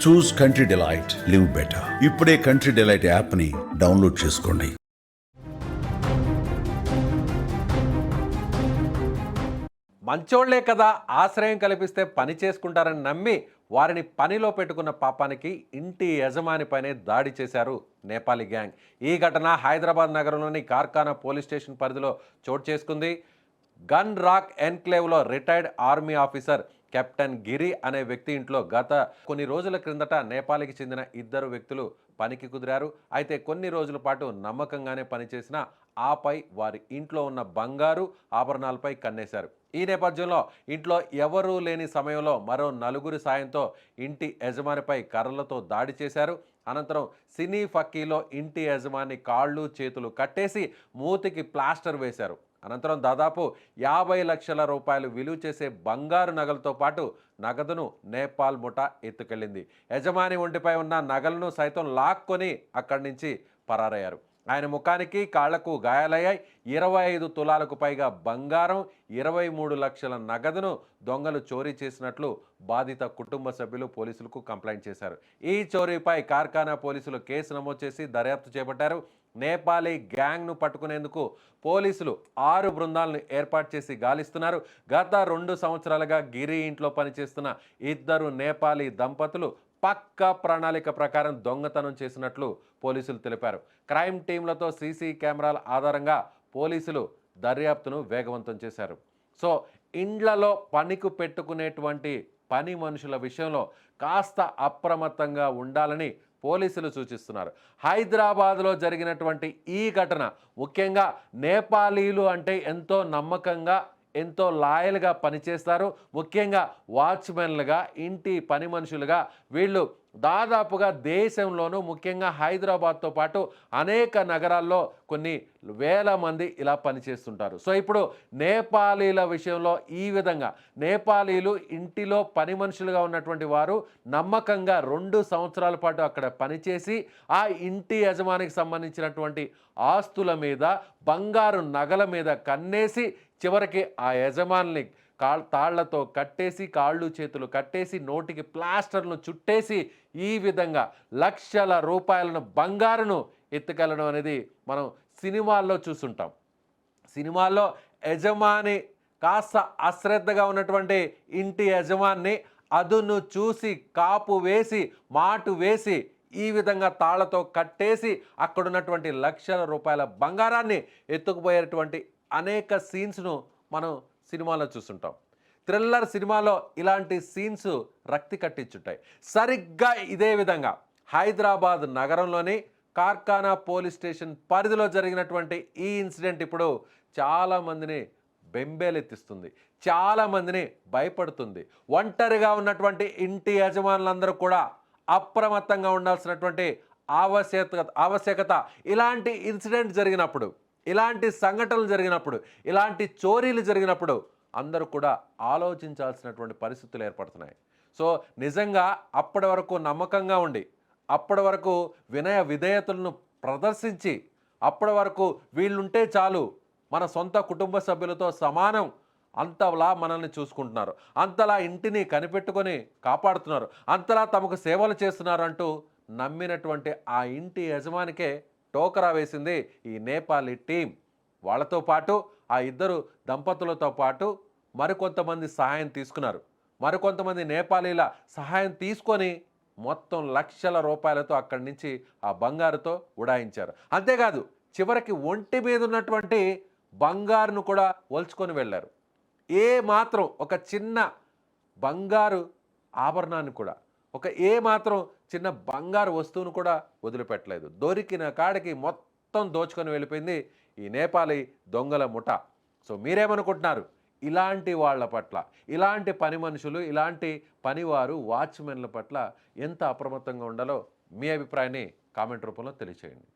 చూస్ country delight, live better. ఇప్పుడే country delight యాప్ని download చేసుకోండి. మంచోళ్లే కదా ఆశ్రయం కల్పిస్తే పని చేసుకుంటారని నమ్మి వారిని పనిలో పెట్టుకున్న పాపానికి ఇంటి యజమానిపైనే దాడి చేశారు నేపాలీ గ్యాంగ్. ఈ ఘటన హైదరాబాద్ నగరంలోని కార్ఖానా పోలీస్ స్టేషన్ పరిధిలో చోటు చేసుకుంది. గన్ రాక్ ఎన్క్లేవ్లో retired army officer captain Giri అనే వ్యక్తి ఇంట్లో గత కొన్ని రోజుల క్రిందట నేపాల్కి చెందిన ఇద్దరు వ్యక్తులు పనికి కుదిరారు. అయితే కొన్ని రోజుల పాటు నమ్మకంగానే పనిచేసిన ఆపై వారి ఇంట్లో ఉన్న బంగారు ఆభరణాలపై కన్నేశారు. ఈ నేపథ్యంలో ఇంట్లో ఎవరూ లేని సమయంలో మరో నలుగురి సాయంతో ఇంటి యజమానిపై కర్రలతో దాడి చేశారు. అనంతరం సినీ ఫక్కీలో ఇంటి యజమాని కాళ్ళు చేతులు కట్టేసి మూతికి ప్లాస్టర్ వేశారు. అనంతరం దాదాపు 50 లక్షల రూపాయలు విలువ చేసే బంగారు నగలతో పాటు నగదును నేపాల్ ముఠా ఎత్తుకెళ్లింది. యజమాని ఒంటిపై ఉన్న నగలను సైతం లాక్కొని అక్కడి నుంచి పరారయ్యారు. ఆయన ముఖానికి కాళ్లకు గాయాలయ్యాయి. 25 తులాలకు పైగా బంగారం, 23 లక్షల నగదును దొంగలు చోరీ చేసినట్లు బాధిత కుటుంబ సభ్యులు పోలీసులకు కంప్లైంట్ చేశారు. ఈ చోరీపై కార్ఖానా పోలీసులు కేసు నమోదు చేసి దర్యాప్తు చేపట్టారు. నేపాలీ గ్యాంగ్ను పట్టుకునేందుకు పోలీసులు 6 బృందాలను ఏర్పాటు చేసి గాలిస్తున్నారు. గత 2 సంవత్సరాలుగా గిరి ఇంట్లో పనిచేస్తున్న ఇద్దరు నేపాలీ దంపతులు పక్కా ప్రణాళిక ప్రకారం దొంగతనం చేసినట్లు పోలీసులు తెలిపారు. క్రైమ్ టీంలతో సీసీ కెమెరాల ఆధారంగా పోలీసులు దర్యాప్తును వేగవంతం చేశారు. సో ఇండ్లలో పనికి పెట్టుకునేటువంటి పని మనుషుల విషయంలో కాస్త అప్రమత్తంగా ఉండాలని పోలీసులు సూచిస్తున్నారు. హైదరాబాద్లో జరిగినటువంటి ఈ ఘటన ముఖ్యంగా నేపాలీలు అంటే ఎంతో నమ్మకంగా ఎంతో లాయల్గా పనిచేస్తారు. ముఖ్యంగా వాచ్మెన్లుగా ఇంటి పని మనుషులుగా వీళ్ళు దాదాపుగా దేశంలోనూ ముఖ్యంగా హైదరాబాద్తో పాటు అనేక నగరాల్లో కొన్ని వేల మంది ఇలా పనిచేస్తుంటారు. సో ఇప్పుడు నేపాలీల విషయంలో ఈ విధంగా నేపాలీలు ఇంటిలో పని మనుషులుగా ఉన్నటువంటి వారు నమ్మకంగా 2 సంవత్సరాల పాటు అక్కడ పనిచేసి ఆ ఇంటి యజమానికి సంబంధించినటువంటి ఆస్తుల మీద బంగారు నగల మీద కన్నేసి చివరికి ఆ యజమానిని తాళ్లతో కట్టేసి కాళ్ళు చేతులు కట్టేసి నోటికి ప్లాస్టర్ను చుట్టేసి ఈ విధంగా లక్షల రూపాయలను బంగారును ఎత్తుకెళ్ళడం అనేది మనం సినిమాల్లో చూస్తుంటాం. సినిమాల్లో యజమాని కాస్త అశ్రద్ధగా ఉన్నటువంటి ఇంటి యజమాని అదును చూసి కాపు వేసి మాటు వేసి ఈ విధంగా తాళ్లతో కట్టేసి అక్కడున్నటువంటి లక్షల రూపాయల బంగారాన్ని ఎత్తుకుపోయేటువంటి అనేక సీన్స్ను మనం సినిమాలో చూస్తుంటాం. థ్రిల్లర్ సినిమాలో ఇలాంటి సీన్స్ రక్తి కట్టించుంటాయి. సరిగ్గా ఇదే విధంగా హైదరాబాద్ నగరంలోని కార్ఖానా పోలీస్ స్టేషన్ పరిధిలో జరిగినటువంటి ఈ ఇన్సిడెంట్ ఇప్పుడు చాలామందిని బెంబేలెత్తిస్తుంది, చాలామందిని భయపడుతుంది. ఒంటరిగా ఉన్నటువంటి ఇంటి యజమానులందరూ కూడా అప్రమత్తంగా ఉండాల్సినటువంటి ఆవశ్యకత ఇలాంటి ఇన్సిడెంట్ జరిగినప్పుడు, ఇలాంటి సంఘటనలు జరిగినప్పుడు, ఇలాంటి చోరీలు జరిగినప్పుడు అందరూ కూడా ఆలోచించాల్సినటువంటి పరిస్థితులు ఏర్పడుతున్నాయి. సో నిజంగా అప్పటి వరకు నమ్మకంగా ఉండి, అప్పటి వరకు వినయ విధేయతలను ప్రదర్శించి, అప్పటి వరకు వీళ్ళుంటే చాలు మన సొంత కుటుంబ సభ్యులతో సమానం అంతలా మనల్ని చూసుకుంటున్నారు, అంతలా ఇంటిని కనిపెట్టుకొని కాపాడుతున్నారు, అంతలా తమకు సేవలు చేస్తున్నారు అంటూ నమ్మినటువంటి ఆ ఇంటి యజమానికే టోకరా వేసింది ఈ నేపాలీ టీం. వాళ్ళతో పాటు ఆ ఇద్దరు దంపతులతో పాటు మరికొంతమంది సహాయం తీసుకున్నారు. మరికొంతమంది నేపాలీల సహాయం తీసుకొని మొత్తం లక్షల రూపాయలతో అక్కడి నుంచి ఆ బంగారుతో ఉడాయించారు. అంతేకాదు చివరికి ఒంటి మీద ఉన్నటువంటి బంగారును కూడా ఒలుచుకొని వెళ్ళారు. ఏ మాత్రం ఒక చిన్న బంగారు ఆభరణాన్ని కూడా, ఒక ఏ మాత్రం చిన్న బంగారు వస్తువును కూడా వదిలిపెట్టలేదు. దొరికిన కాడికి మొత్తం దోచుకొని వెళ్ళిపోయింది ఈ నేపాలీ దొంగల ముఠా. సో మీరేమనుకుంటున్నారు? ఇలాంటి వాళ్ళ పట్ల, ఇలాంటి పని మనుషులు, ఇలాంటి పనివారు, వాచ్మెన్ల పట్ల ఎంత అప్రమత్తంగా ఉండాలో మీ అభిప్రాయాన్ని కామెంట్ రూపంలో తెలియచేయండి.